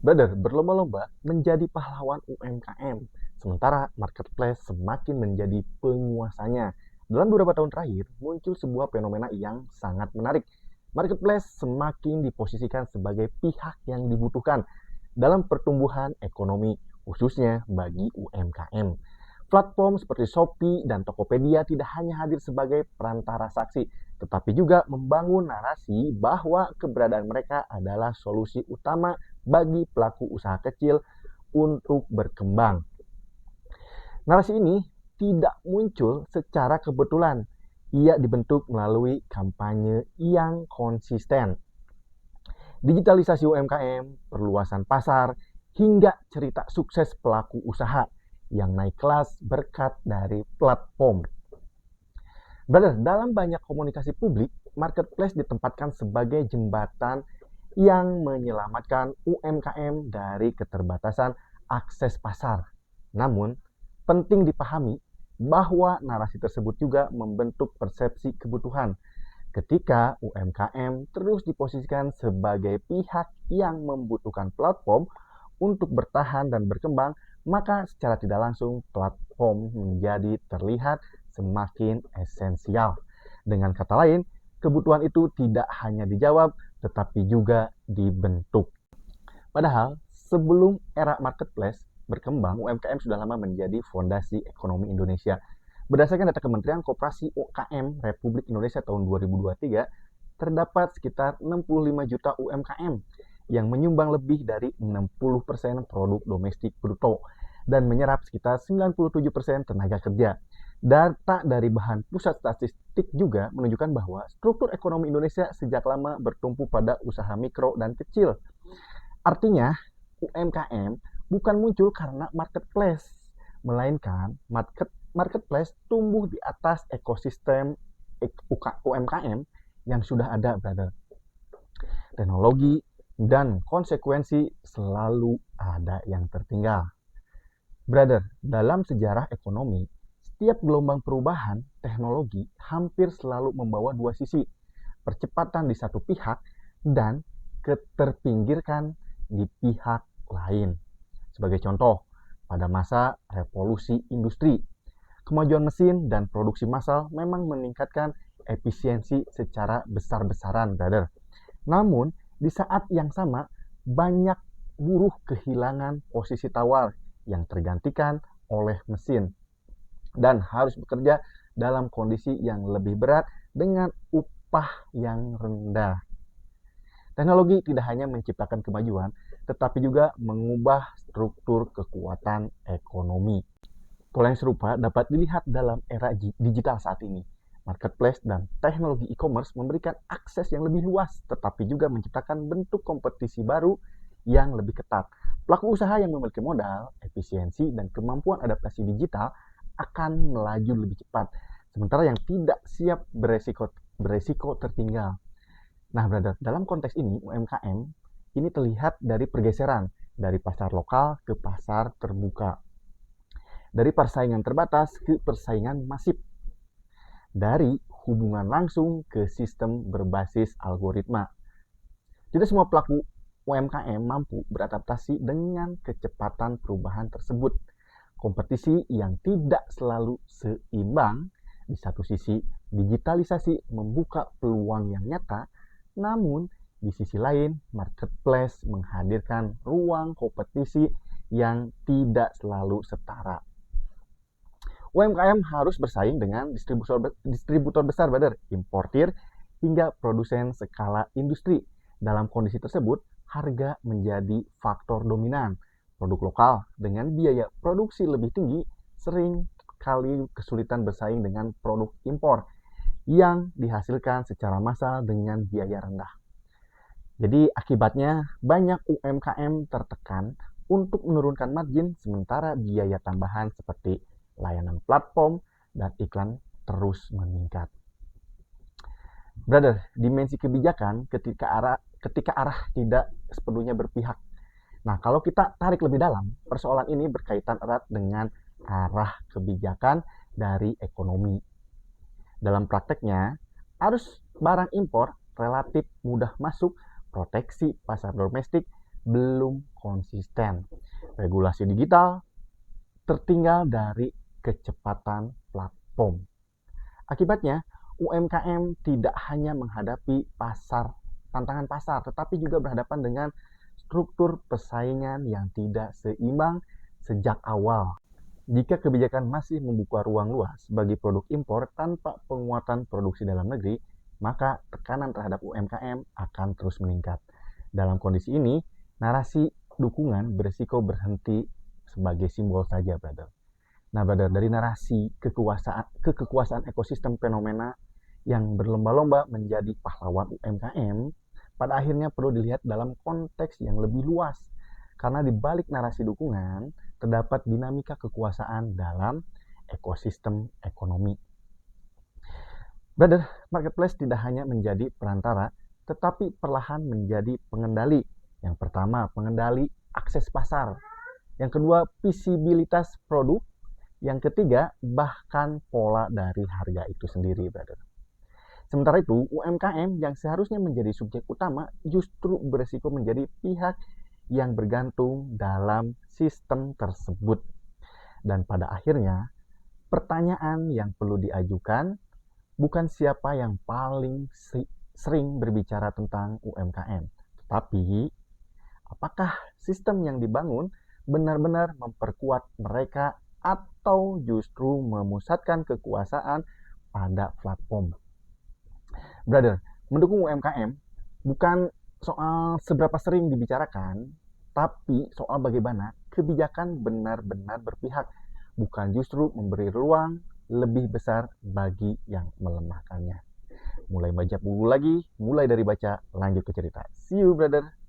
Brother, berlomba-lomba menjadi pahlawan UMKM, sementara marketplace semakin menjadi penguasanya. Dalam beberapa tahun terakhir, muncul sebuah fenomena yang sangat menarik. Marketplace semakin diposisikan sebagai pihak yang dibutuhkan dalam pertumbuhan ekonomi, khususnya bagi UMKM. Platform seperti Shopee dan Tokopedia tidak hanya hadir sebagai perantara saksi, tetapi juga membangun narasi bahwa keberadaan mereka adalah solusi utama bagi pelaku usaha kecil untuk berkembang. Narasi ini tidak muncul secara kebetulan. Ia dibentuk melalui kampanye yang konsisten. Digitalisasi UMKM, perluasan pasar, hingga cerita sukses pelaku usaha yang naik kelas berkat dari platform. Brother, dalam banyak komunikasi publik, marketplace ditempatkan sebagai jembatan yang menyelamatkan UMKM dari keterbatasan akses pasar. Namun, penting dipahami bahwa narasi tersebut juga membentuk persepsi kebutuhan. Ketika UMKM terus diposisikan sebagai pihak yang membutuhkan platform untuk bertahan dan berkembang, maka secara tidak langsung platform menjadi terlihat semakin esensial. Dengan kata lain, kebutuhan itu tidak hanya dijawab, tetapi juga dibentuk. Padahal, sebelum era marketplace berkembang, UMKM sudah lama menjadi fondasi ekonomi Indonesia. Berdasarkan data Kementerian Koperasi UKM Republik Indonesia tahun 2023, terdapat sekitar 65 juta UMKM yang menyumbang lebih dari 60% produk domestik bruto dan menyerap sekitar 97% tenaga kerja. Data dari Bahan Pusat Statistik juga menunjukkan bahwa struktur ekonomi Indonesia sejak lama bertumpu pada usaha mikro dan kecil. Artinya, UMKM bukan muncul karena marketplace, melainkan marketplace tumbuh di atas ekosistem UMKM yang sudah ada, brother. Teknologi dan konsekuensi selalu ada yang tertinggal. Brother, dalam sejarah ekonomi, setiap gelombang perubahan teknologi hampir selalu membawa dua sisi, percepatan di satu pihak dan keterpinggirkan di pihak lain. Sebagai contoh, pada masa revolusi industri, kemajuan mesin dan produksi massal memang meningkatkan efisiensi secara besar-besaran, brother. Namun, di saat yang sama, banyak buruh kehilangan posisi tawar yang tergantikan oleh mesin dan harus bekerja dalam kondisi yang lebih berat dengan upah yang rendah. Teknologi tidak hanya menciptakan kemajuan, tetapi juga mengubah struktur kekuatan ekonomi. Pola yang serupa dapat dilihat dalam era digital saat ini. Marketplace dan teknologi e-commerce memberikan akses yang lebih luas, tetapi juga menciptakan bentuk kompetisi baru yang lebih ketat. Pelaku usaha yang memiliki modal, efisiensi, dan kemampuan adaptasi digital akan melaju lebih cepat, sementara yang tidak siap beresiko tertinggal. Nah, brother, dalam konteks ini, UMKM ini terlihat dari pergeseran dari pasar lokal ke pasar terbuka, dari persaingan terbatas ke persaingan masif, dari hubungan langsung ke sistem berbasis algoritma. Tidak semua pelaku UMKM mampu beradaptasi dengan kecepatan perubahan tersebut. Kompetisi yang tidak selalu seimbang. Di satu sisi, digitalisasi membuka peluang yang nyata, namun di sisi lain, marketplace menghadirkan ruang kompetisi yang tidak selalu setara. UMKM harus bersaing dengan distributor besar, brother, importir, hingga produsen skala industri. Dalam kondisi tersebut, harga menjadi faktor dominan. Produk lokal dengan biaya produksi lebih tinggi sering kali kesulitan bersaing dengan produk impor yang dihasilkan secara massal dengan biaya rendah. Jadi akibatnya banyak UMKM tertekan untuk menurunkan margin sementara biaya tambahan seperti layanan platform dan iklan terus meningkat. Brother, dimensi kebijakan ketika arah tidak sepenuhnya berpihak. Nah, kalau kita tarik lebih dalam, persoalan ini berkaitan erat dengan arah kebijakan dari ekonomi. Dalam prakteknya, arus barang impor relatif mudah masuk, proteksi pasar domestik belum konsisten. Regulasi digital tertinggal dari kecepatan platform. Akibatnya, UMKM tidak hanya menghadapi tantangan pasar, tetapi juga berhadapan dengan struktur persaingan yang tidak seimbang sejak awal. Jika kebijakan masih membuka ruang luas bagi produk impor tanpa penguatan produksi dalam negeri, maka tekanan terhadap UMKM akan terus meningkat. Dalam kondisi ini, narasi dukungan berisiko berhenti sebagai simbol saja, brother. Nah, brother, dari narasi kekuasaan ekosistem fenomena yang berlomba-lomba menjadi pahlawan UMKM, pada akhirnya perlu dilihat dalam konteks yang lebih luas. Karena di balik narasi dukungan, terdapat dinamika kekuasaan dalam ekosistem ekonomi. Brother, marketplace tidak hanya menjadi perantara, tetapi perlahan menjadi pengendali. Yang pertama, pengendali akses pasar. Yang kedua, visibilitas produk. Yang ketiga, bahkan pola dari harga itu sendiri, brother. Sementara itu, UMKM yang seharusnya menjadi subjek utama justru beresiko menjadi pihak yang bergantung dalam sistem tersebut. Dan pada akhirnya, pertanyaan yang perlu diajukan bukan siapa yang paling sering berbicara tentang UMKM, tetapi apakah sistem yang dibangun benar-benar memperkuat mereka atau justru memusatkan kekuasaan pada platform. Brother, mendukung UMKM bukan soal seberapa sering dibicarakan, tapi soal bagaimana kebijakan benar-benar berpihak, bukan justru memberi ruang lebih besar bagi yang melemahkannya. Mulai baca buku lagi, mulai dari baca, lanjut ke cerita. See you, brother.